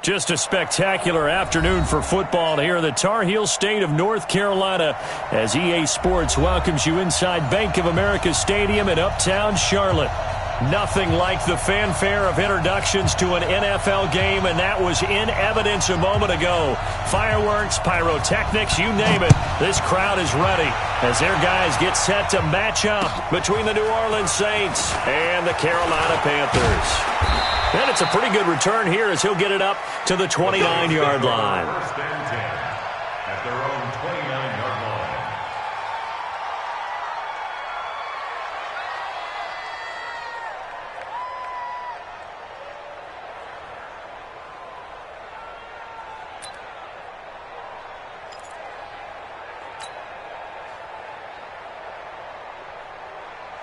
Just a spectacular afternoon for football here in the Tar Heel state of North Carolina as EA Sports welcomes you inside Bank of America Stadium in Uptown Charlotte. Nothing like the fanfare of introductions to an NFL game, and that was in evidence a moment ago. Fireworks, pyrotechnics, you name it. This crowd is ready as their guys get set to match up between the New Orleans Saints and the Carolina Panthers. And it's a pretty good return here as he'll get it up to the 29-yard line. First and 10 at their own 29-yard line.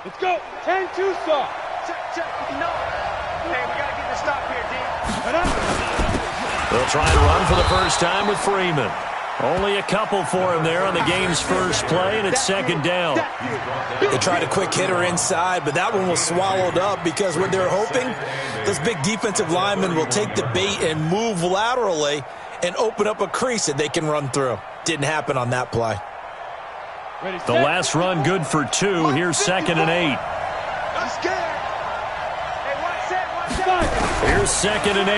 Let's go. 10-2 stop. Check. Hey, we got to get the stop here, D. They'll try and run for the first time with Freeman. Only a couple for him there on the game's first play, and it's second down. They tried a quick hitter inside, but that one was swallowed up because what they're hoping, this big defensive lineman will take the bait and move laterally and open up a crease that they can run through. Didn't happen on that play. The last run good for 2. Here's second and 8. I'm scared. Hey, one set. Here's second and 8.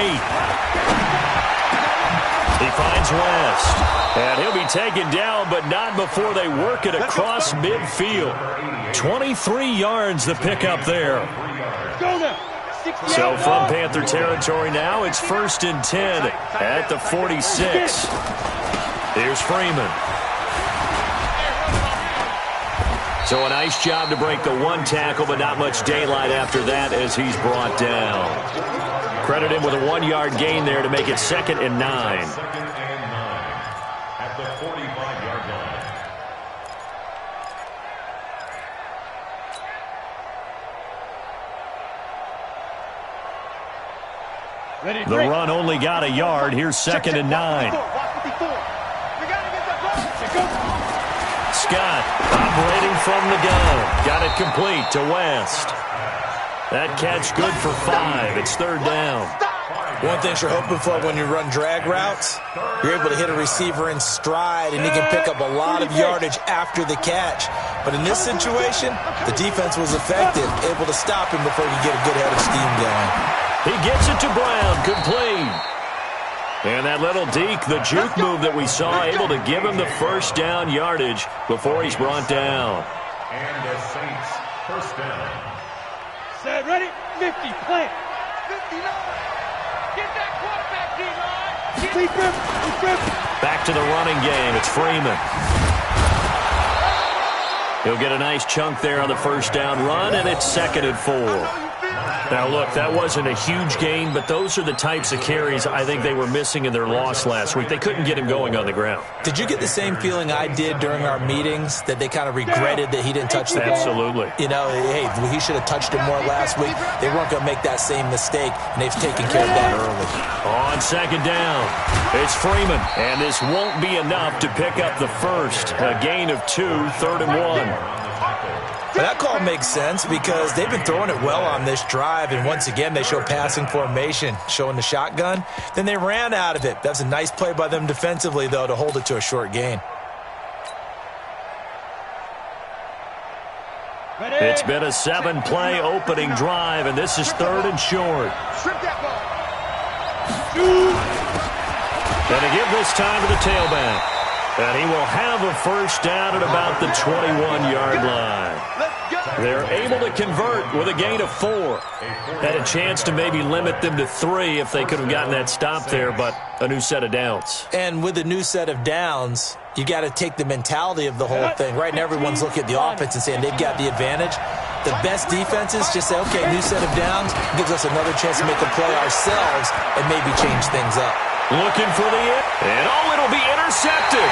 He finds West. And he'll be taken down, but not before they work it across midfield. 23 yards the pickup there. So from Panther territory now, it's first and 10 at the 46. Here's Freeman. So a nice job to break the one tackle, but not much daylight after that as he's brought down. Credit him with a 1-yard gain there to make it second and 9. Second and 9 at the 45-yard line. The run only got a yard. Here's second and 9. Scott operating from the gun. Got it complete to West. That catch good for 5. It's third down. One thing you're hoping for when you run drag routes, you're able to hit a receiver in stride and he can pick up a lot of yardage after the catch. But in this situation, the defense was effective, able to stop him before you get a good head of steam going. He gets it to Brown, complete. And that little deke, the juke move that we saw, able to give him the first down yardage before he's brought down. And the Saints first down. Set, ready, 50, plant. 59. Get that quarterback, D-line. Sleep him. Back to the running game. It's Freeman. He'll get a nice chunk there on the first down run, and it's second and 4. Now, look, that wasn't a huge gain, but those are the types of carries I think they were missing in their loss last week. They couldn't get him going on the ground. Did you get the same feeling I did during our meetings, that they kind of regretted that he didn't touch the ball? Absolutely. You know, hey, he should have touched it more last week. They weren't going to make that same mistake, and they've taken care of that early. On second down, it's Freeman, and this won't be enough to pick up the first. A gain of 2, third and 1. But that call makes sense because they've been throwing it well on this drive, and once again they show passing formation, showing the shotgun. Then they ran out of it. That's a nice play by them defensively, though, to hold it to a short gain. It's been a 7-play opening drive, and this is third and short. And to give this time to the tailback. And he will have a first down at about the 21-yard line. They're able to convert with a gain of 4. Had a chance to maybe limit them to 3 if they could have gotten that stop there, but a new set of downs. And with a new set of downs, you got to take the mentality of the whole thing. Right now, everyone's looking at the offense and saying they've got the advantage. The best defenses just say, okay, new set of downs gives us another chance to make a play ourselves and maybe change things up. Looking for the hit, and it'll be intercepted.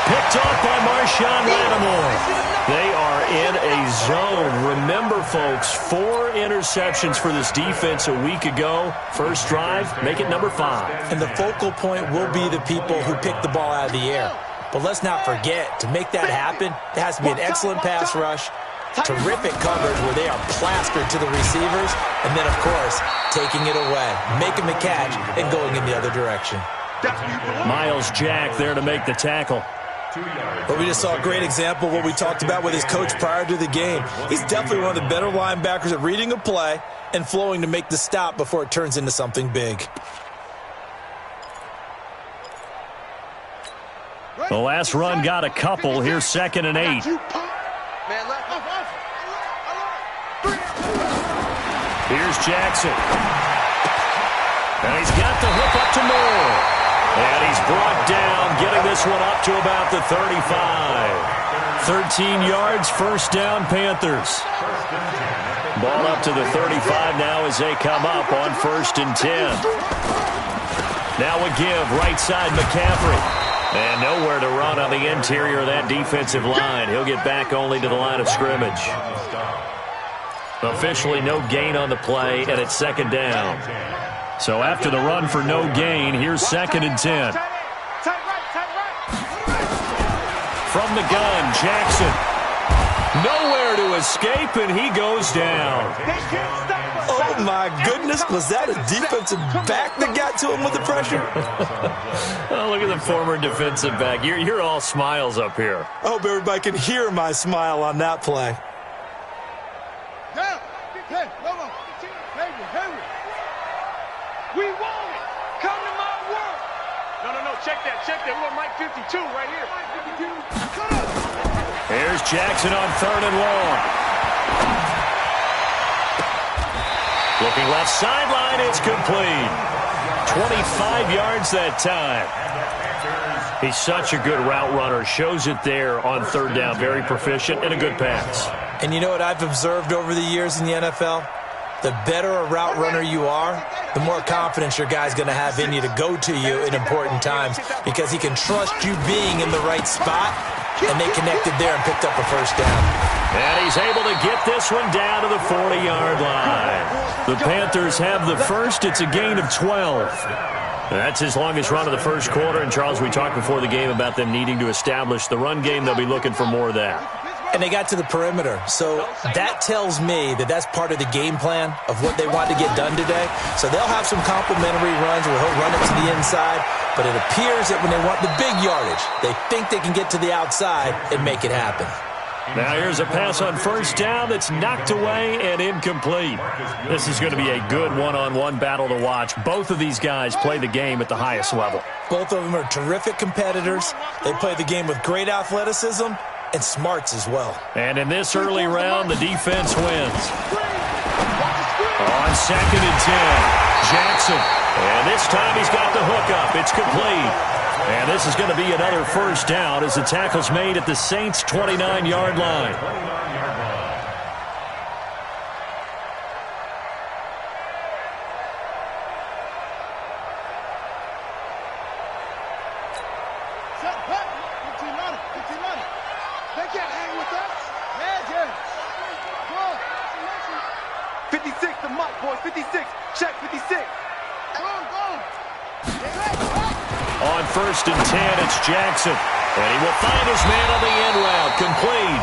Picked off by Marshawn Lattimore. They are in a zone. Remember, folks, 4 interceptions for this defense a week ago. First drive, make it number 5. And the focal point will be the people who pick the ball out of the air. But let's not forget, to make that happen, there has to be an excellent pass rush, Terrific coverage where they are plastered to the receivers. And then, of course, taking it away, making the catch, and going in the other direction. Miles Jack there to make the tackle. But we just saw a great example of what we talked about with his coach prior to the game. He's definitely one of the better linebackers at reading a play and flowing to make the stop before it turns into something big. The last run got a couple. Here's 2nd and 8. Here's Jackson. And he's got the hook up to Moore. And he's brought down, getting this one up to about the 35. 13 yards, first down, Panthers. Ball up to the 35 now as they come up on 1st and 10. Now a give, right side, McCaffrey. And nowhere to run on the interior of that defensive line. He'll get back only to the line of scrimmage. Officially no gain on the play, and it's 2nd down. So after the run for no gain, here's 2nd and 10. From the gun, Jackson. Nowhere to escape, and he goes down. Oh, my goodness. Was that a defensive back that got to him with the pressure? Oh, look at the former defensive back. You're all smiles up here. I hope everybody can hear my smile on that play. We want it. Come to my work. No. Check that. We want Mike 52 right here. Here's Jackson on 3rd and long. Looking left sideline. It's complete. 25 yards that time. He's such a good route runner. Shows it there on 3rd down. Very proficient and a good pass. And you know what I've observed over the years in the NFL? The better a route runner you are, the more confidence your guy's going to have in you to go to you in important times because he can trust you being in the right spot, and they connected there and picked up a first down. And he's able to get this one down to the 40-yard line. The Panthers have the first. It's a gain of 12. That's his longest run of the first quarter. And, Charles, we talked before the game about them needing to establish the run game. They'll be looking for more of that. And they got to the perimeter. So that tells me that that's part of the game plan of what they want to get done today. So they'll have some complimentary runs where he'll run it to the inside. But it appears that when they want the big yardage, they think they can get to the outside and make it happen. Now here's a pass on 1st down that's knocked away and incomplete. This is going to be a good one-on-one battle to watch. Both of these guys play the game at the highest level. Both of them are terrific competitors. They play the game with great athleticism and smarts as well. And in this early round, the defense wins. On 2nd and 10, Jackson. And this time he's got the hook up. It's complete. And this is going to be another first down as the tackle's made at the Saints' 29-yard line. They can't hang with us. Magic. 56 to Mike, boys. 56. Check 56. On 1st and 10, it's Jackson. And he will find his man on the end route. Complete.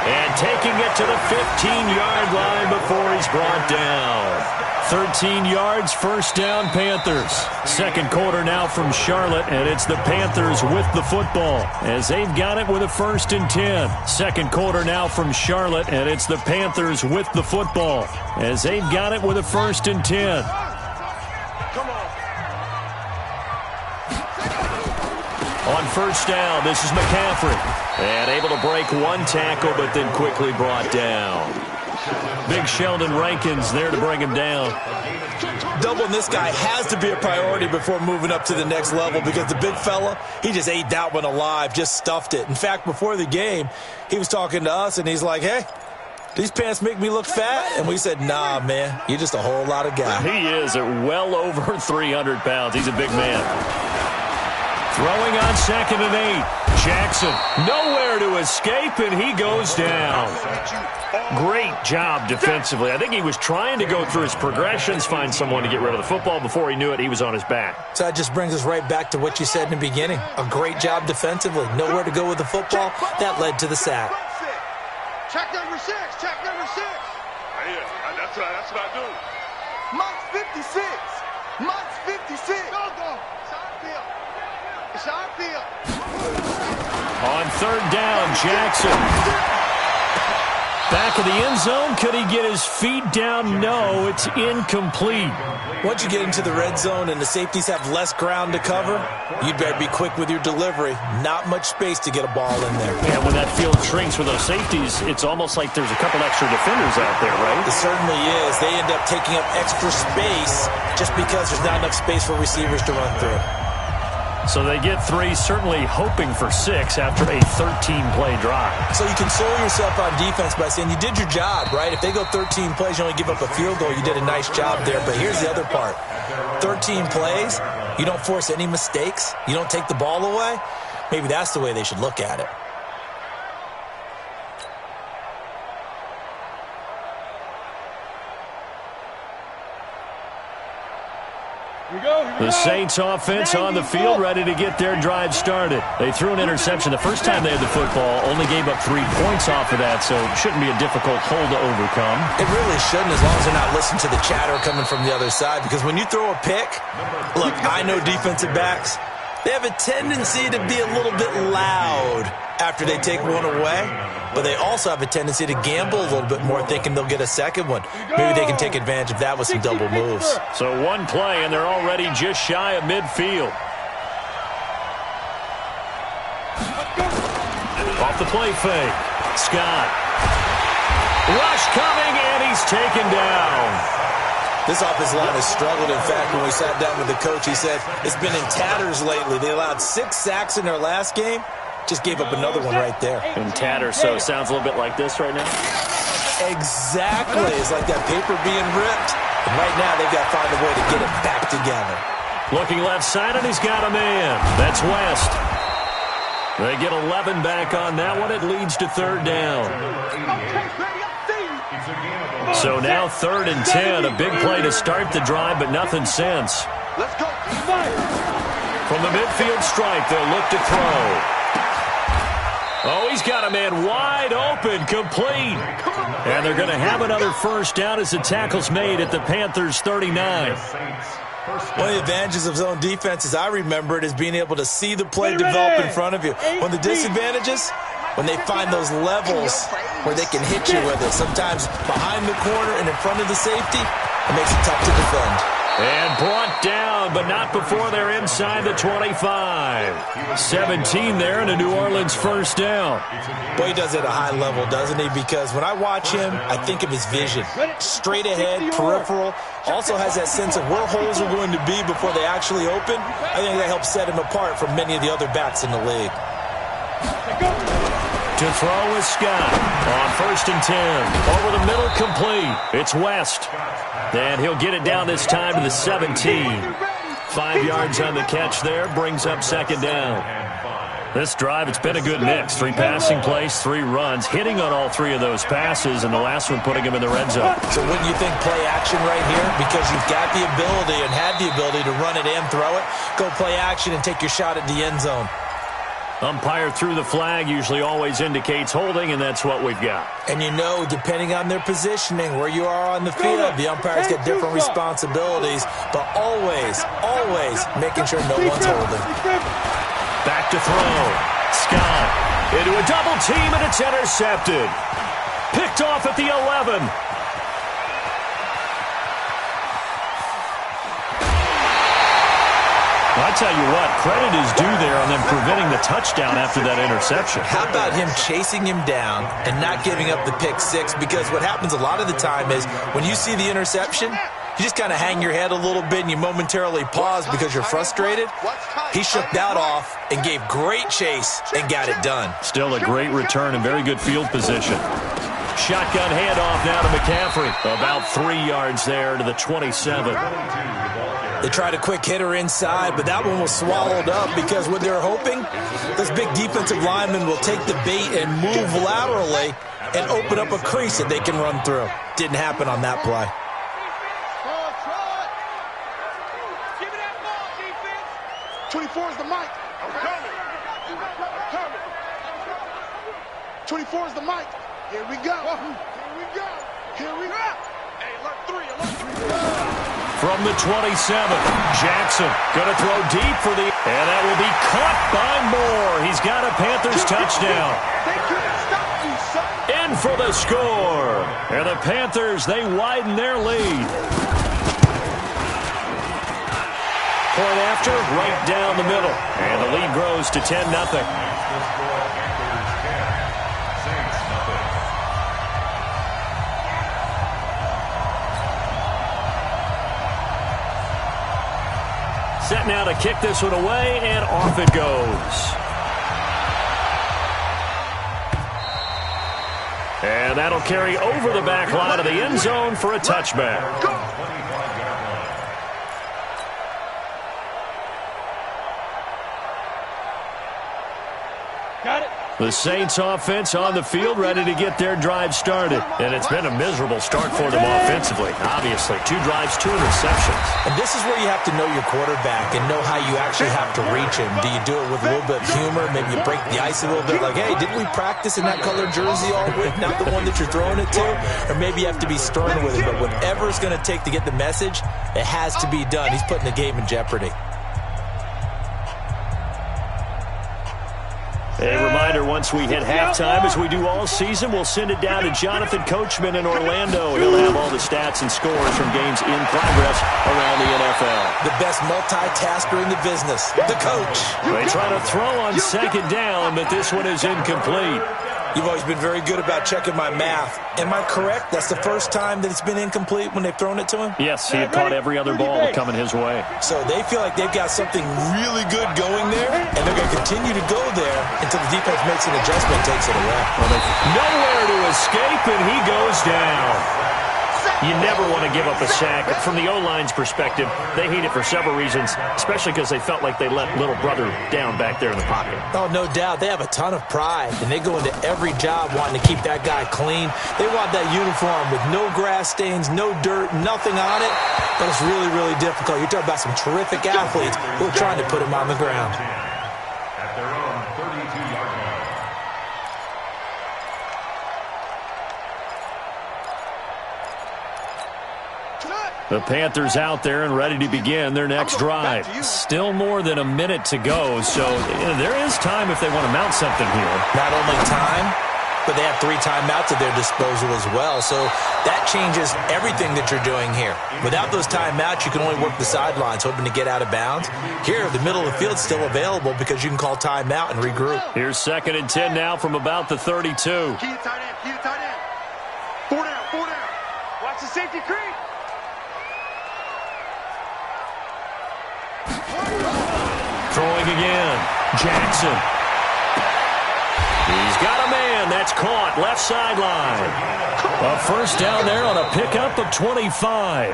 And taking it to the 15-yard line before he's brought down. 13 yards, first down, Panthers. Second quarter now from Charlotte, and it's the Panthers with the football as they've got it with a 1st and 10. Second quarter now from Charlotte, and it's the Panthers with the football as they've got it with a 1st and 10. Come on. On first down, this is McCaffrey. And able to break one tackle, but then quickly brought down. Big Sheldon Rankins there to bring him down. Doubling this guy has to be a priority before moving up to the next level because the big fella, he just ate that one alive, just stuffed it. In fact, before the game, he was talking to us, and he's like, hey, these pants make me look fat? And we said, nah, man, you're just a whole lot of guy. He is at well over 300 pounds. He's a big man. Throwing on 2nd and 8. Jackson, nowhere to escape, and he goes down. Great job defensively. I think he was trying to go through his progressions, find someone to get rid of the football. Before he knew it, he was on his back. So that just brings us right back to what you said in the beginning. A great job defensively. Nowhere to go with the football. That led to the sack. Check number 6. Check number 6. Yeah, that's what I do. Mike's 56. Mike's 56. Go, go. It's our field. It's our field. On third down, Jackson. Back of the end zone. Could he get his feet down? No, it's incomplete. Once you get into the red zone and the safeties have less ground to cover, you'd better be quick with your delivery. Not much space to get a ball in there. And when that field shrinks with those safeties, it's almost like there's a couple extra defenders out there, right? It certainly is. They end up taking up extra space just because there's not enough space for receivers to run through. So they get 3, certainly hoping for 6 after a 13-play drive. So you console yourself on defense by saying you did your job, right? If they go 13 plays, you only give up a field goal, you did a nice job there. But here's the other part. 13 plays, you don't force any mistakes, you don't take the ball away. Maybe that's the way they should look at it. The Saints offense on the field, ready to get their drive started. They threw an interception the first time they had the football, only gave up 3 points off of that, so it shouldn't be a difficult hole to overcome. It really shouldn't, as long as they're not listening to the chatter coming from the other side, because when you throw a pick, look, I know defensive backs, they have a tendency to be a little bit loud after they take one away, but they also have a tendency to gamble a little bit more, thinking they'll get a second one. Maybe they can take advantage of that with some double moves. So one play, and they're already just shy of midfield. Off the play fake. Scott. Rush coming, and he's taken down. This offensive line has struggled. In fact, when we sat down with the coach, he said it's been in tatters lately. They allowed 6 sacks in their last game. Just gave up another one right there. In tatters, so it sounds a little bit like this right now? Exactly. It's like that paper being ripped. And right now, they've got to find a way to get it back together. Looking left side, and he's got a man. That's West. They get 11 back on that one. It leads to third down. So now 3rd and 10. A big play to start the drive, but nothing since. Let's go. From the midfield stripe, they'll look to throw. Oh, he's got a man wide open, complete. And they're going to have another first down as the tackle's made at the Panthers' 39. One of the advantages of zone defense, as I remember it, is being able to see the play develop in front of you. One of the disadvantages, when they find those levels where they can hit you with it, sometimes behind the corner and in front of the safety, it makes it tough to defend. And brought down, but not before they're inside the 25. 17 there, and a New Orleans first down. Boy, he does it at a high level, doesn't he? Because when I watch him, I think of his vision. Straight ahead, peripheral. Also has that sense of where holes are going to be before they actually open. I think that helps set him apart from many of the other backs in the league. To throw is Scott on 1st and 10. Over the middle, complete. It's West. And he'll get it down this time to the 17. 5 yards on the catch there, brings up second down. This drive, it's been a good mix. 3 passing plays, 3 runs, hitting on all 3 of those passes, and the last one putting him in the red zone. So wouldn't you think play action right here? Because you've got the ability and had the ability to run it and throw it. Go play action and take your shot at the end zone. Umpire threw the flag, usually always indicates holding, and that's what we've got. And you know, depending on their positioning, where you are on the field, the umpires get different responsibilities, but always making sure no one's holding. Back to throw. Scott into a double team, and it's intercepted. Picked off at the 11. I tell you what, credit is due there on them preventing the touchdown after that interception. How about him chasing him down and not giving up the pick 6? Because what happens a lot of the time is when you see the interception, you just kind of hang your head a little bit and you momentarily pause because you're frustrated. He shook that off and gave great chase and got it done. Still a great return and very good field position. Shotgun handoff now to McCaffrey. About 3 yards there to the 27. They tried a quick hitter inside, but that one was swallowed up because what they're hoping, this big defensive lineman will take the bait and move laterally and open up a crease that they can run through. Didn't happen on that play. Give me that ball, defense. 24 is the mic. I'm coming. 24 is the mic. Here we go. Here we go. Here we go. Hey, alert three, alert three. From the 27, Jackson going to throw deep for the, and that will be caught by Moore. He's got a Panthers touchdown. They couldn't stop you, son. In for the score. And the Panthers, they widen their lead. Point after, right down the middle. And the lead grows to 10-0. Set now to kick this one away, and off it goes. And that'll carry over the back line of the end zone for a touchback. Got it. The Saints offense on the field, ready to get their drive started. And it's been a miserable start for them offensively. Obviously, 2 drives, 2 interceptions. And this is where you have to know your quarterback and know how you actually have to reach him. Do you do it with a little bit of humor? Maybe you break the ice a little bit, like, hey, didn't we practice in that colored jersey all week, not the one that you're throwing it to? Or maybe you have to be stern with him. But whatever it's going to take to get the message, it has to be done. He's putting the game in jeopardy. A reminder, once we hit halftime, as we do all season, we'll send it down to Jonathan Coachman in Orlando. He'll have all the stats and scores from games in progress around the NFL. The best multitasker in the business, the coach. They try to throw on second down, but this one is incomplete. You've always been very good about checking my math. Am I correct? That's the first time that it's been incomplete when they've thrown it to him? Yes, he had caught every other ball coming his way. So they feel like they've got something really good going there, and they're going to continue to go there until the defense makes an adjustment and takes it away. Well, nowhere to escape, and he goes down. You never want to give up a sack. From the O-line's perspective, they hate it for several reasons, especially because they felt like they let little brother down back there in the pocket. Oh, no doubt. They have a ton of pride, and they go into every job wanting to keep that guy clean. They want that uniform with no grass stains, no dirt, nothing on it. But it's really, really difficult. You're talking about some terrific athletes who are trying to put him on the ground. At their own 32-yard line. The Panthers out there and ready to begin their next drive. Still more than a minute to go, so there is time if they want to mount something here. Not only time, but they have 3 timeouts at their disposal as well, so that changes everything that you're doing here. Without those timeouts, you can only work the sidelines, hoping to get out of bounds. Here, the middle of the field is still available because you can call timeout and regroup. Here's 2nd and 10 now from about the 32. Key to tight end. Key to tight end. 4 down. 4 down. Watch the safety creep. Throwing again. Jackson. He's got a man. That's caught. Left sideline. A first down there on a pickup of 25.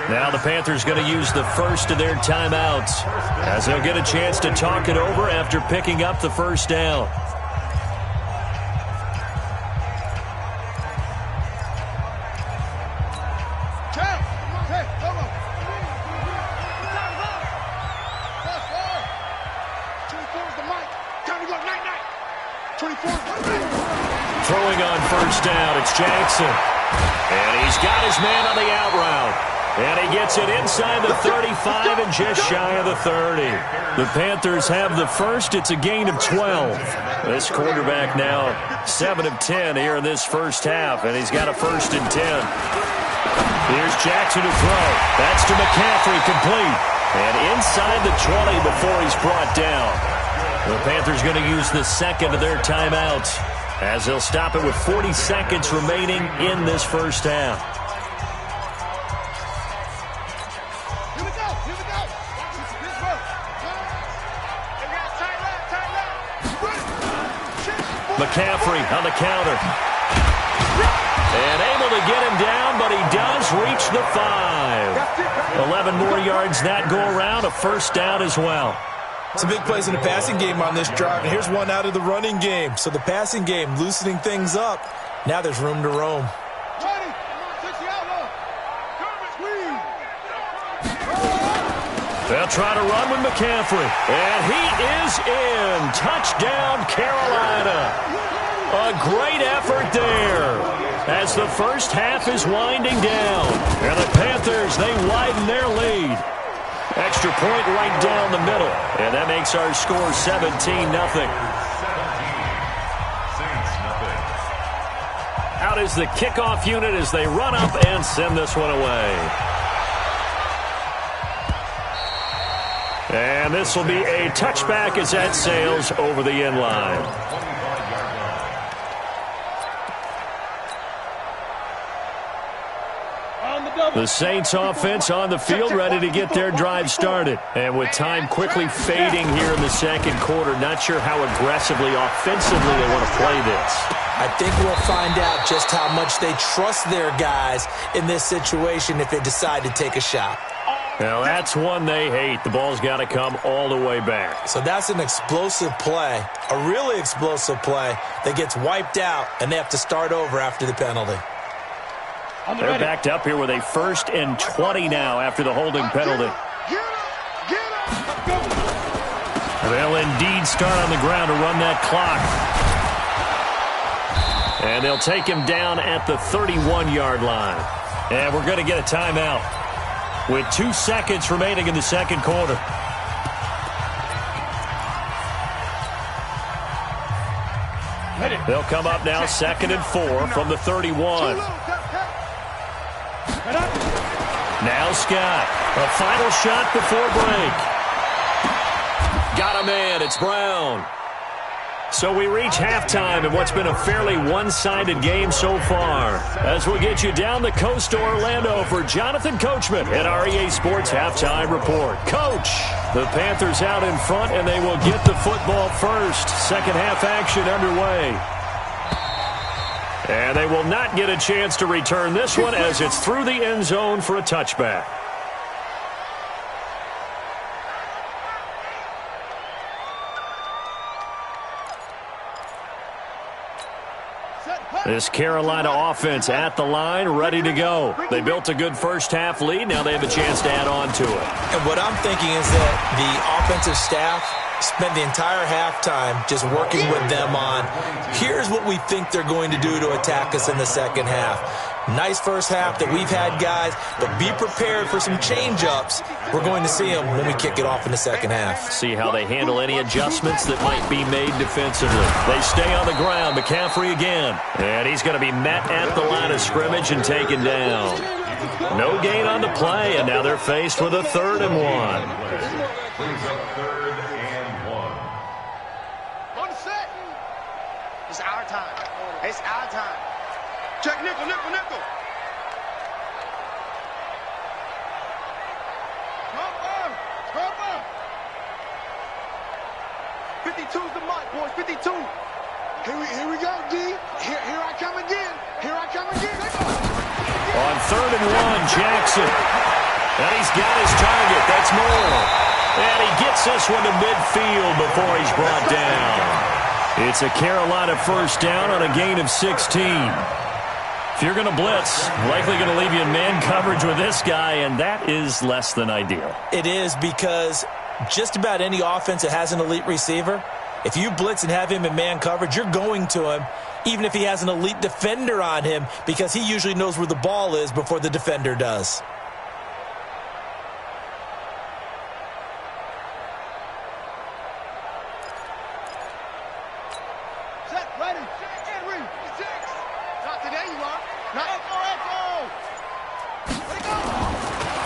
Now the Panthers going to use the first of their timeouts as they'll get a chance to talk it over after picking up the first down. Throwing on first down, it's Jackson. And he's got his man on the out route. And he gets it inside the 35 and just shy of the 30. The Panthers have the first. It's a gain of 12. This quarterback now 7 of 10 here in this first half, and he's got a 1st and 10. Here's Jackson to throw. That's to McCaffrey, complete. And inside the 20 before he's brought down. The Panthers going to use the second of their timeouts as they'll stop it with 40 seconds remaining in this first half. Here we go. Here we go. This work. McCaffrey on the counter. And able to get him down, but he does reach the 5. 11 more yards that go around, a first down as well. Some big plays in the passing game on this drive, and here's one out of the running game. So the passing game loosening things up. Now there's room to roam. They'll try to run with McCaffrey. And he is in. Touchdown, Carolina. A great effort there as the first half is winding down. And the Panthers, they widen their lead. Extra point right down the middle. And that makes our score 17-0. Out is the kickoff unit as they run up and send this one away. And this will be a touchback as that sails over the end line. The Saints offense on the field ready to get their drive started. And with time quickly fading here in the second quarter, not sure how aggressively, offensively they want to play this. I think we'll find out just how much they trust their guys in this situation if they decide to take a shot. Now that's one they hate. The ball's got to come all the way back. So that's an explosive play, a really explosive play that gets wiped out, and they have to start over after the penalty. They're backed up here with a 1st and 20 now after the holding penalty. They'll indeed start on the ground to run that clock. And they'll take him down at the 31-yard line. And we're going to get a timeout with 2 seconds remaining in the second quarter. They'll come up now 2nd and 4 from the 31. Now Scott, a final shot before break. Got a man, it's Brown. So we reach halftime in what's been a fairly one-sided game so far. As we'll get you down the coast to Orlando for Jonathan Coachman at our EA Sports Halftime Report. Coach, the Panthers out in front, and they will get the football first. Second half action underway. And they will not get a chance to return this one as it's through the end zone for a touchback. This Carolina offense at the line, ready to go. They built a good first half lead. Now they have a chance to add on to it. And what I'm thinking is that the offensive staff spent the entire halftime just working with them on, here's what we think they're going to do to attack us in the second half. Nice first half that we've had, guys, but be prepared for some change-ups. We're going to see them when we kick it off in the second half. See how they handle any adjustments that might be made defensively. They stay on the ground. McCaffrey again. And he's going to be met at the line of scrimmage and taken down. No gain on the play, and now they're faced with a 3rd and 1. It's our time. It's our time. Check nickel, nickel, nickel. Come on. 52's the mark, boys. 52. Here we go, D. Here I come again. Here I come again. On 3rd and 1, Jackson. And he's got his target. That's Moore. And he gets this one to midfield before he's brought down. It's a Carolina first down on a gain of 16. If you're going to blitz, likely going to leave you in man coverage with this guy, and that is less than ideal. It is, because just about any offense that has an elite receiver, if you blitz and have him in man coverage, you're going to him, even if he has an elite defender on him, because he usually knows where the ball is before the defender does.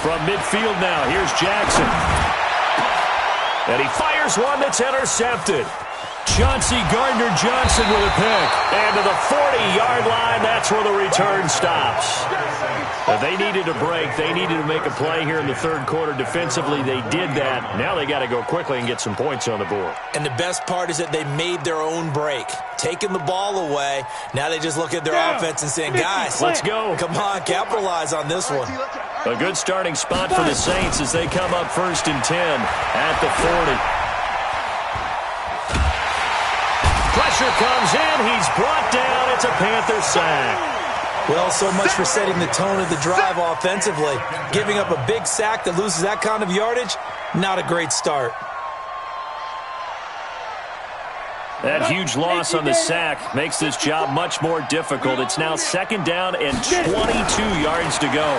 From midfield now, here's Jackson. And he fires one that's intercepted. Chauncey Gardner-Johnson with a pick. And to the 40-yard line, that's where the return stops. They needed a break. They needed to make a play here in the third quarter. Defensively, they did that. Now they got to go quickly and get some points on the board. And the best part is that they made their own break. Taking the ball away, now they just look at their offense and saying, guys, let's go. Come on, capitalize on this one. A good starting spot for the Saints as they come up 1st and 10 at the 40. Pressure comes in. He's brought down. It's a Panther sack. Well, so much for setting the tone of the drive offensively. Giving up a big sack that loses that kind of yardage, not a great start. That huge loss on the sack makes this job much more difficult. It's now 2nd down and 22 yards to go.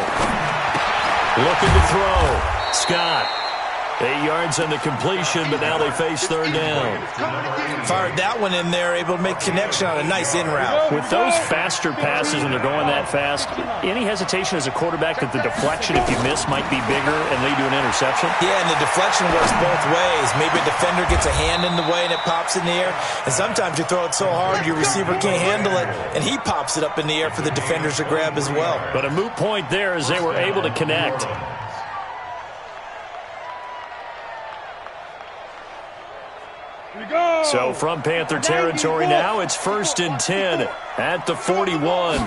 Looking to throw. Scott. 8 yards on the completion, but now they face 3rd down. Fired that one in there, able to make connection on a nice in route. With those faster passes and they're going that fast, any hesitation as a quarterback that the deflection, if you miss, might be bigger and lead to an interception? Yeah, and the deflection works both ways. Maybe a defender gets a hand in the way and it pops in the air. And sometimes you throw it so hard your receiver can't handle it, and he pops it up in the air for the defenders to grab as well. But a moot point there as they were able to connect. So from Panther territory now, it's 1st and 10 at the 41.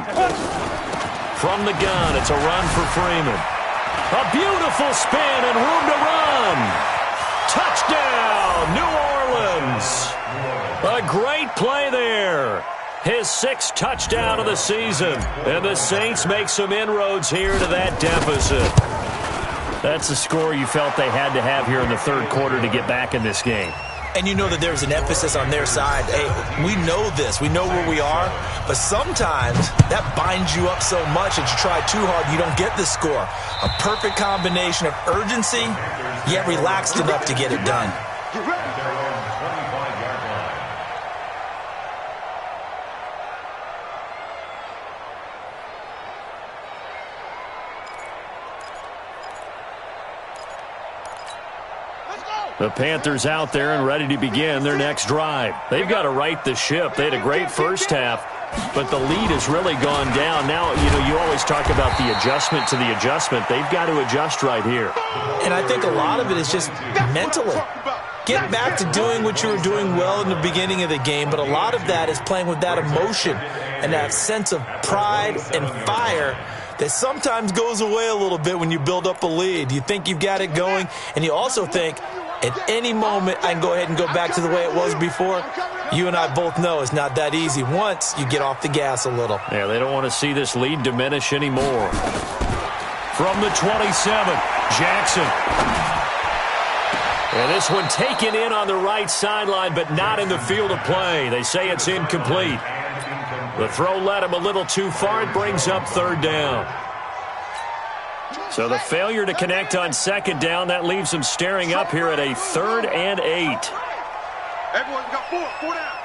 From the gun, it's a run for Freeman. A beautiful spin and room to run. Touchdown, New Orleans. A great play there. His 6th touchdown of the season. And the Saints make some inroads here to that deficit. That's the score you felt they had to have here in the 3rd quarter to get back in this game. And you know that there's an emphasis on their side. Hey, we know this. We know where we are. But sometimes that binds you up so much that you try too hard, you don't get the score. A perfect combination of urgency, yet relaxed enough to get it done. The Panthers out there and ready to begin their next drive. They've got to right the ship. They had a great first half, but the lead has really gone down. Now, you always talk about the adjustment to the adjustment. They've got to adjust right here. And I think a lot of it is just mentally. Get back to doing what you were doing well in the beginning of the game, but a lot of that is playing with that emotion and that sense of pride and fire that sometimes goes away a little bit when you build up a lead. You think you've got it going, and you also think, at any moment, I can go ahead and go back to the way it was before. You and I both know it's not that easy once you get off the gas a little. Yeah, they don't want to see this lead diminish anymore. From the 27, Jackson. And this one taken in on the right sideline, but not in the field of play. They say it's incomplete. The throw led him a little too far. It brings up 3rd down. So the failure to connect on 2nd down, that leaves them staring up here at a 3rd and 8. Everyone got 4 down.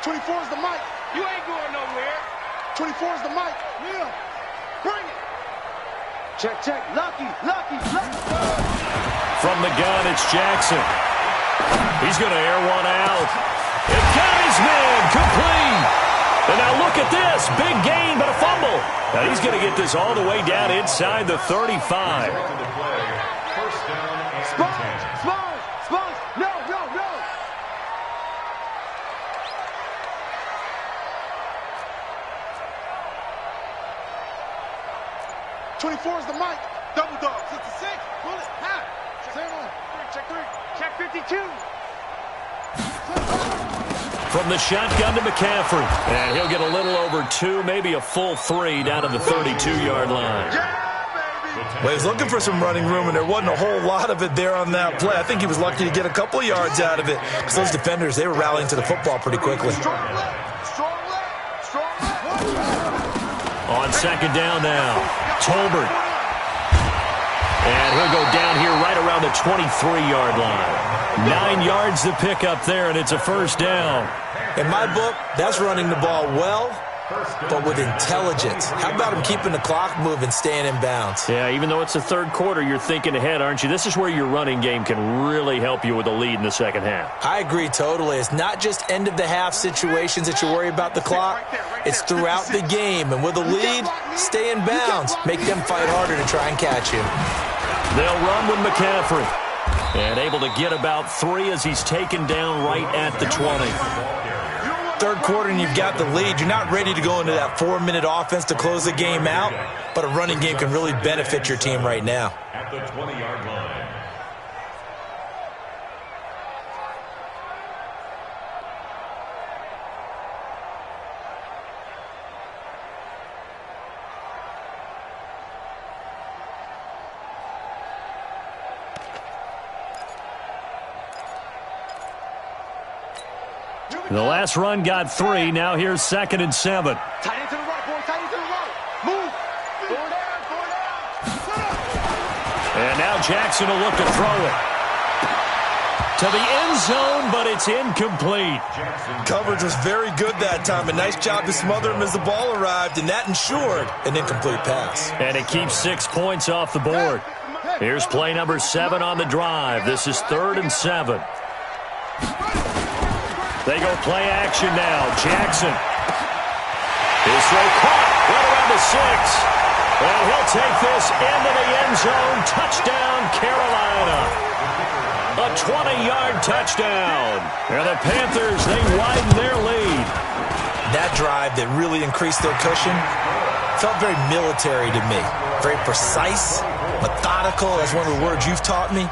24 is the mic. You ain't going nowhere. 24 is the mic. Will, bring it. Check. Lucky. From the gun, it's Jackson. He's going to air one out. It got his man complete. And now look at this. Big gain, but a fumble. Now he's going to get this all the way down inside the 35. Spons. No. 24 is the mic. Double dog. 66. Bullet. Half. Same on. Check 3. Check 52. From the shotgun to McCaffrey. And he'll get a little over 2, maybe a full 3 down to the 32-yard line. Well, he was looking for some running room, and there wasn't a whole lot of it there on that play. I think he was lucky to get a couple of yards out of it because those defenders, they were rallying to the football pretty quickly. On 2nd down now, Tolbert. And he'll go down here right around the 23-yard line. 9 yards to pick up there, and it's a 1st down. In my book, that's running the ball well, but with intelligence. How about him keeping the clock moving, staying in bounds? Yeah, even though it's the 3rd quarter, you're thinking ahead, aren't you? This is where your running game can really help you with a lead in the 2nd half. I agree totally. It's not just end-of-the-half situations that you worry about the clock. It's throughout the game. And with a lead, stay in bounds. Make them fight harder to try and catch you. They'll run with McCaffrey. And able to get about 3 as he's taken down right at the 20. 3rd quarter and you've got the lead. You're not ready to go into that 4-minute offense to close the game out, but a running game can really benefit your team right now. At the 20-yard line. The last run got 3. Now here's 2nd and 7. Tight end to the right, boy. Tight end to the right. Move. Forward down, forward down. And now Jackson will look to throw it to the end zone, but it's incomplete. Coverage was very good that time. A nice job to smother him as the ball arrived, and that ensured an incomplete pass. And it keeps 6 points off the board. Here's play number 7 on the drive. This is 3rd and 7. They go play action now. Jackson. His throw caught right around the 6. And he'll take this into the end zone. Touchdown, Carolina. A 20-yard touchdown. And the Panthers, they widen their lead. That drive that really increased their cushion felt very military to me. Very precise, methodical. That's one of the words you've taught me.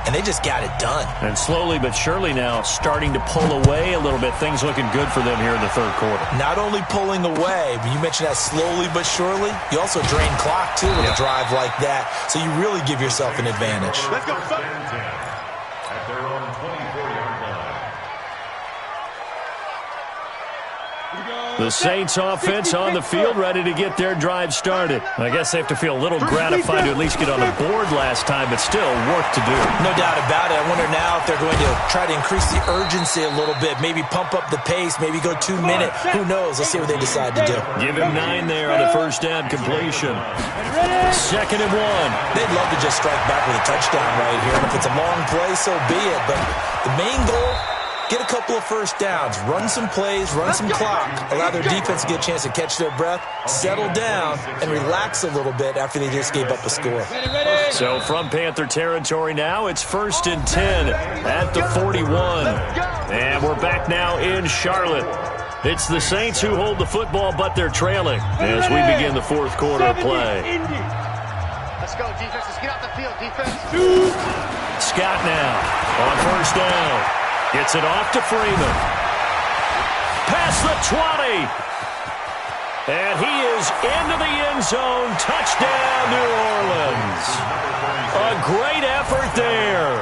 And they just got it done. And slowly but surely now starting to pull away a little bit. Things looking good for them here in the 3rd quarter. Not only pulling away, but you mentioned that slowly but surely. You also drain clock, too, with a drive like that. So you really give yourself an advantage. Let's go. At their own 24-yard line. The Saints offense on the field, ready to get their drive started. I guess they have to feel a little gratified to at least get on the board last time, but still work to do. No doubt about it. I wonder now if they're going to try to increase the urgency a little bit, maybe pump up the pace, maybe go 2 minute. Who knows? Let's see what they decide to do. Give him 9 there on the first down completion. 2nd and 1. They'd love to just strike back with a touchdown right here. And if it's a long play, so be it. But the main goal, get a couple of first downs, run some plays, run some clock, allow their defense to get a chance to catch their breath, settle down, and relax a little bit after they just gave up a score. So from Panther territory now, it's 1st and 10 at the 41. And we're back now in Charlotte. It's the Saints who hold the football, but they're trailing as we begin the 4th quarter of play. Let's go, defense. Let's get out the field, defense. Scott now on 1st down. Gets it off to Freeman. Past the 20. And he is into the end zone. Touchdown, New Orleans. A great effort there.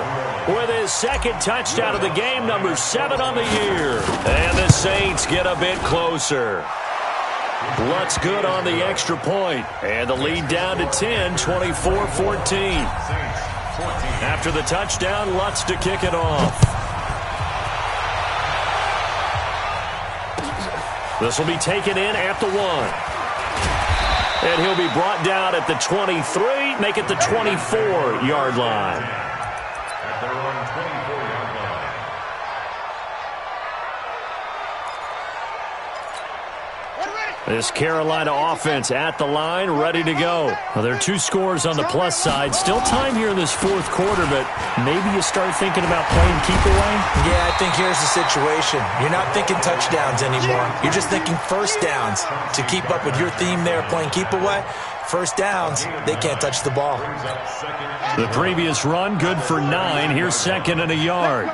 With his 2nd touchdown of the game, number 7 on the year. And the Saints get a bit closer. Lutz good on the extra point. And the lead down to 10, 24-14. After the touchdown, Lutz to kick it off. This will be taken in at the 1. And he'll be brought down at the 23, make it the 24-yard line. At their own 24-yard line. This Carolina offense at the line, ready to go. Well, there are 2 scores on the plus side. Still time here in this 4th quarter, but maybe you start thinking about playing keep away? Yeah, I think here's the situation. You're not thinking touchdowns anymore. You're just thinking first downs. To keep up with your theme there, playing keep away, first downs, they can't touch the ball. The previous run, good for 9. Here's 2nd and a yard.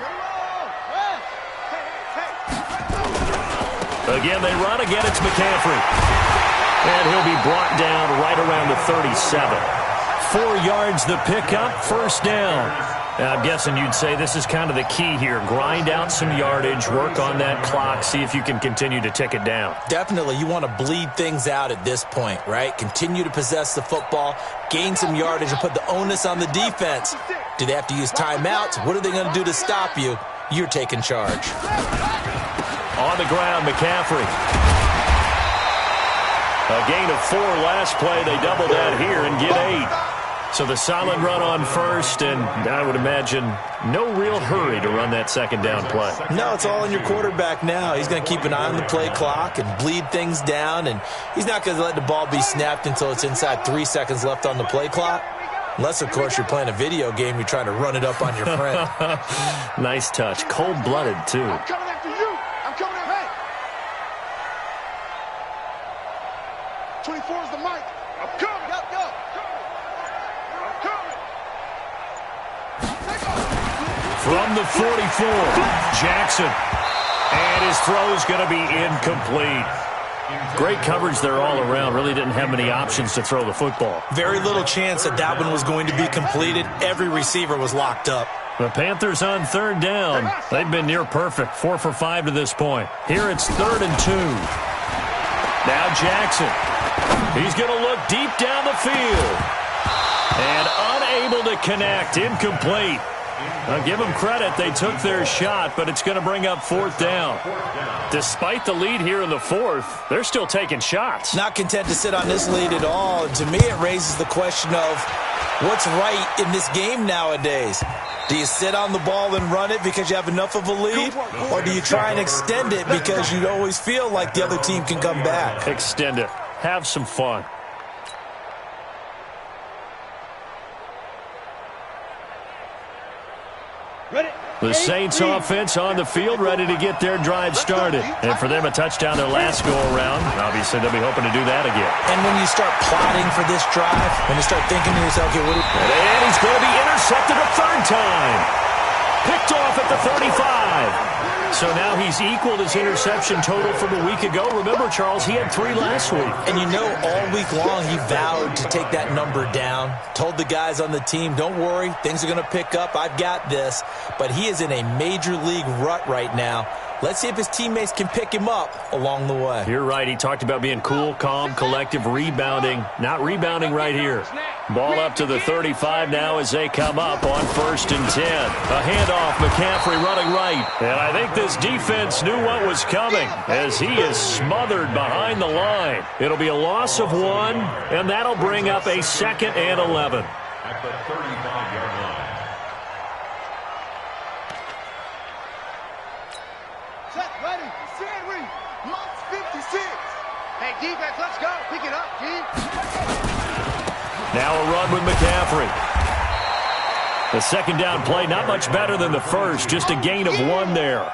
Again, they run. Again, it's McCaffrey. And he'll be brought down right around the 37. 4 yards the pickup, 1st down. Now, I'm guessing you'd say this is kind of the key here. Grind out some yardage, work on that clock, see if you can continue to tick it down. Definitely, you want to bleed things out at this point, right? Continue to possess the football, gain some yardage, and put the onus on the defense. Do they have to use timeouts? What are they going to do to stop you? You're taking charge. On the ground, McCaffrey. A gain of 4 last play. They double that here and get 8. So the solid run on 1st, and I would imagine no real hurry to run that 2nd down play. No, it's all in your quarterback now. He's going to keep an eye on the play clock and bleed things down, and he's not going to let the ball be snapped until it's inside 3 seconds left on the play clock. Unless, of course, you're playing a video game, you're trying to run it up on your friend. Nice touch. Cold-blooded, too. I'm coming after you. I'm coming after you. 24 is the mic. I'm coming. Go, go. I'm coming. From the 44, Jackson. And his throw's going to be incomplete. Great coverage there all around. Really didn't have many options to throw the football. Very little chance that that one was going to be completed. Every receiver was locked up. The Panthers on third down. They've been near perfect, 4 for 5 to this point. Here it's 3rd and 2. Now Jackson. He's going to look deep down the field. And unable to connect. Incomplete. I'll give them credit. They took their shot, but it's going to bring up 4th down. Despite the lead here in the 4th, they're still taking shots. Not content to sit on this lead at all. And to me, it raises the question of what's right in this game nowadays. Do you sit on the ball and run it because you have enough of a lead? Or do you try and extend it because you always feel like the other team can come back? Extend it. Have some fun. The Saints offense on the field, ready to get their drive started. And for them, a touchdown their last go-around. Obviously, they'll be hoping to do that again. And when you start plotting for this drive, when you start thinking to yourself, okay, and he's going to be intercepted a 3rd time. Picked off at the 35. So now he's equaled his interception total from a week ago. Remember, Charles, he had 3 last week. And you know, all week long he vowed to take that number down. Told the guys on the team, don't worry, things are going to pick up. I've got this. But he is in a major league rut right now. Let's see if his teammates can pick him up along the way. You're right. He talked about being cool, calm, collective, rebounding. Not rebounding right here. Ball up to the 35 now as they come up on 1st and 10. A handoff, McCaffrey running right. And I think this defense knew what was coming as he is smothered behind the line. It'll be a loss of 1, and that'll bring up a 2nd and 11. At the 35-yard line. Set, ready, stand, ready. March 56. Hey, defense, let's go. Pick it up, G. Now a run with McCaffrey. The 2nd down play, not much better than the first, just a gain of 1 there.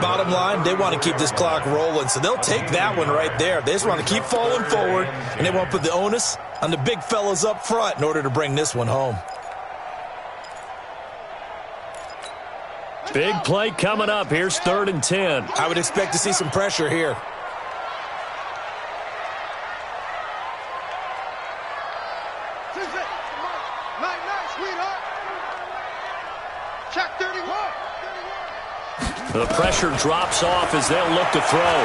Bottom line, they want to keep this clock rolling, so they'll take that one right there. They just want to keep falling forward, and they want to put the onus on the big fellas up front in order to bring this one home. Big play coming up. Here's 3rd and 10. I would expect to see some pressure here. The pressure drops off as they'll look to throw.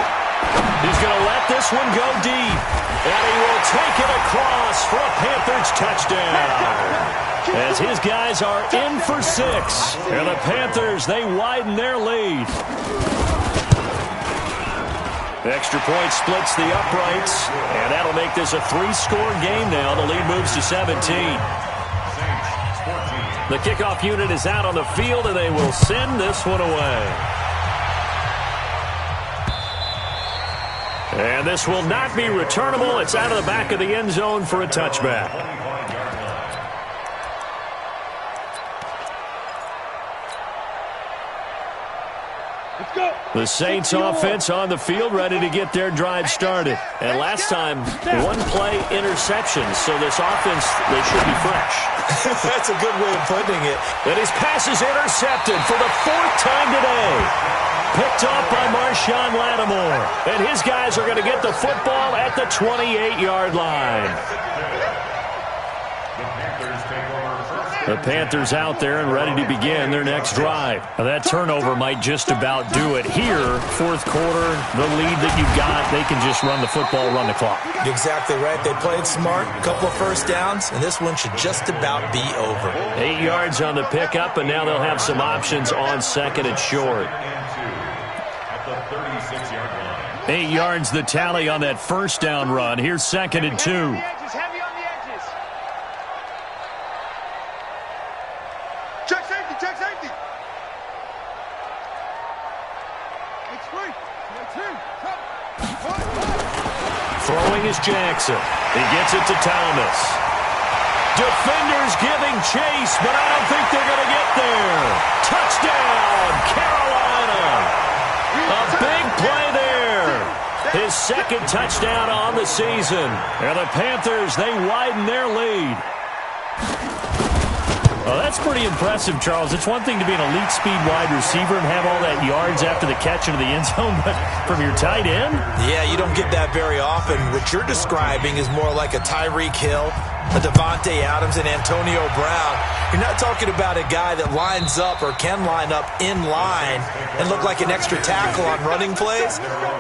He's going to let this one go deep. And he will take it across for a Panthers touchdown. As his guys are in for 6. And the Panthers, they widen their lead. The extra point splits the uprights. And that'll make this a 3-score game now. The lead moves to 17. The kickoff unit is out on the field, and they will send this one away. And this will not be returnable. It's out of the back of the end zone for a touchback. The Saints offense on the field, ready to get their drive started. And last time, 1-play interception, so this offense, they should be fresh. That's a good way of putting it. And his pass is intercepted for the 4th time today. Picked off by Marshawn Lattimore. And his guys are going to get the football at the 28-yard line. The Panthers out there and ready to begin their next drive. Now that turnover might just about do it. Here, 4th quarter, the lead that you've got, they can just run the football, run the clock. Exactly right. They played smart, a couple of 1st downs, and this one should just about be over. 8 yards on the pickup, and now they'll have some options on 2nd and short. 8 yards the tally on that 1st down run. Here's 2nd and 2. Check safety. Throwing is Jackson. He gets it to Thomas. Defenders giving chase, but I don't think they're going to get there. Touchdown, Carolina. A big play there. His 2nd touchdown on the season. And the Panthers, they widen their lead. Oh, that's pretty impressive, Charles. It's one thing to be an elite speed wide receiver and have all that yards after the catch into the end zone, but from your tight end? Yeah, you don't get that very often. What you're describing is more like a Tyreek Hill a Devontae Adams and Antonio Brown. You're not talking about a guy that lines up or can line up in line and look like an extra tackle on running plays.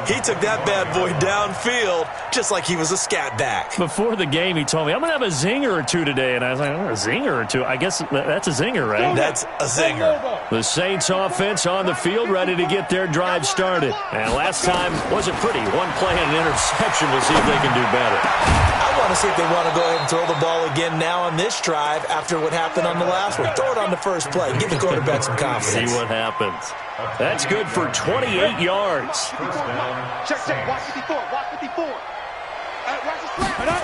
He took that bad boy downfield just like he was a scat back. Before the game, he told me, I'm going to have a zinger or two today. And I was like, oh, a zinger or two? I guess that's a zinger, right? That's a zinger. The Saints offense on the field, ready to get their drive started. And last time wasn't pretty. One play and an interception. We'll see if they can do better. I want to see if they want to go ahead and throw the ball again now on this drive after what happened on the last one. Throw it on the first play. Give the quarterback some confidence. See what happens. That's good for 28 yards. Check. Watch 54. Watch 54. Watch the slant.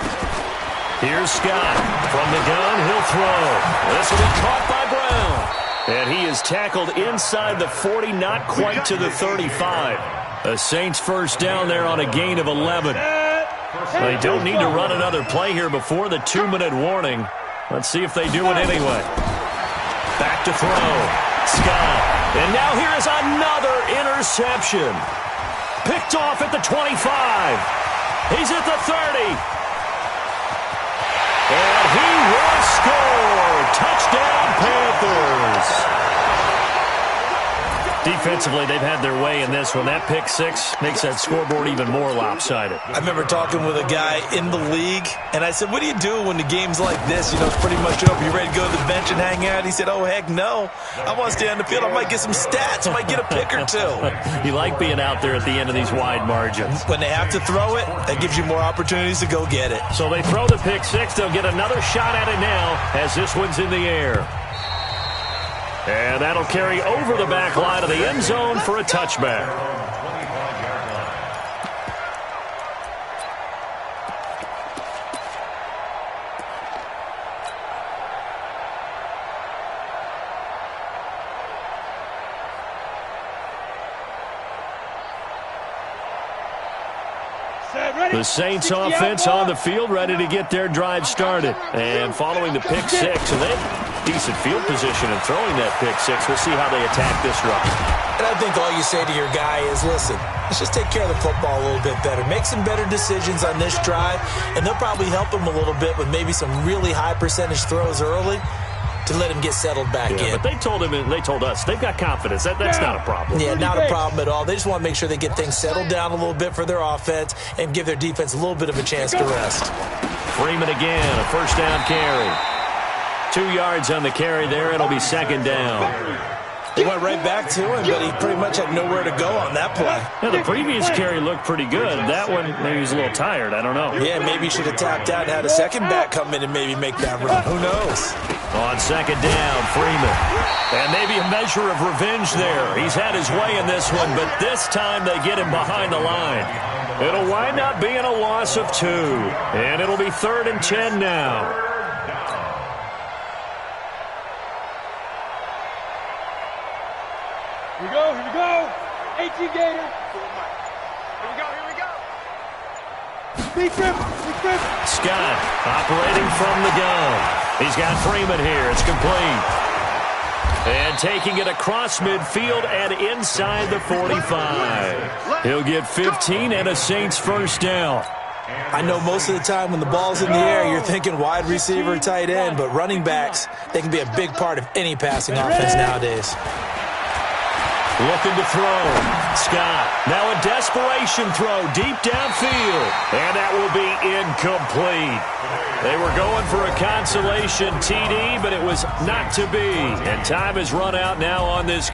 Here's Scott. From the gun, he'll throw. This will be caught by Brown. And he is tackled inside the 40, not quite to the 35. The Saints first down there on a gain of 11. They don't need to run another play here before the 2-minute warning. Let's see if they do it anyway. Back to throw. Scott. And now here is another interception. Picked off at the 25. He's at the 30. And he will score. Touchdown, Panthers. Defensively, they've had their way in this one. That pick six makes that scoreboard even more lopsided. I remember talking with a guy in the league, and I said, what do you do when the game's like this? You know, it's pretty much over. You ready to go to the bench and hang out? He said, oh, heck no. I want to stay on the field. I might get some stats. I might get a pick or two. You like being out there at the end of these wide margins. When they have to throw it, that gives you more opportunities to go get it. So they throw the pick six. They'll get another shot at it now as this one's in the air. And that'll carry over the back line of the end zone for a touchback. The Saints offense on the field, ready to get their drive started. And following the pick six, and they have decent field position in throwing that pick six. We'll see how they attack this drive. And I think all you say to your guy is, listen, let's just take care of the football a little bit better. Make some better decisions on this drive, and they'll probably help him a little bit with maybe some really high percentage throws early to let him get settled back in. But they told him and they told us they've got confidence. That's not a problem. Yeah, not a problem at all. They just want to make sure they get things settled down a little bit for their offense and give their defense a little bit of a chance to rest. Freeman again, a first down carry. 2 yards on the carry there. It'll be second down. They went right back to him, but he pretty much had nowhere to go on that play. Yeah, the previous carry looked pretty good. That one, maybe he was a little tired. I don't know. Yeah, maybe he should have tapped out and had a second back come in and maybe make that run. Who knows? On second down, Freeman. And maybe a measure of revenge there. He's had his way in this one, but this time they get him behind the line. It'll wind up being a loss of 2. And it'll be 3rd and 10 now. Here we go. 18 Gator. Here we go. Big trip. Scott operating from the gun. He's got Freeman here. It's complete. And taking it across midfield and inside the 45. He'll get 15 and a Saints first down. I know most of the time when the ball's in the air, you're thinking wide receiver, tight end, but running backs, they can be a big part of any passing offense nowadays. Looking to throw. Scott. Now a desperation throw deep downfield. And that will be incomplete. They were going for a consolation TD, but it was not to be. And time has run out now on this.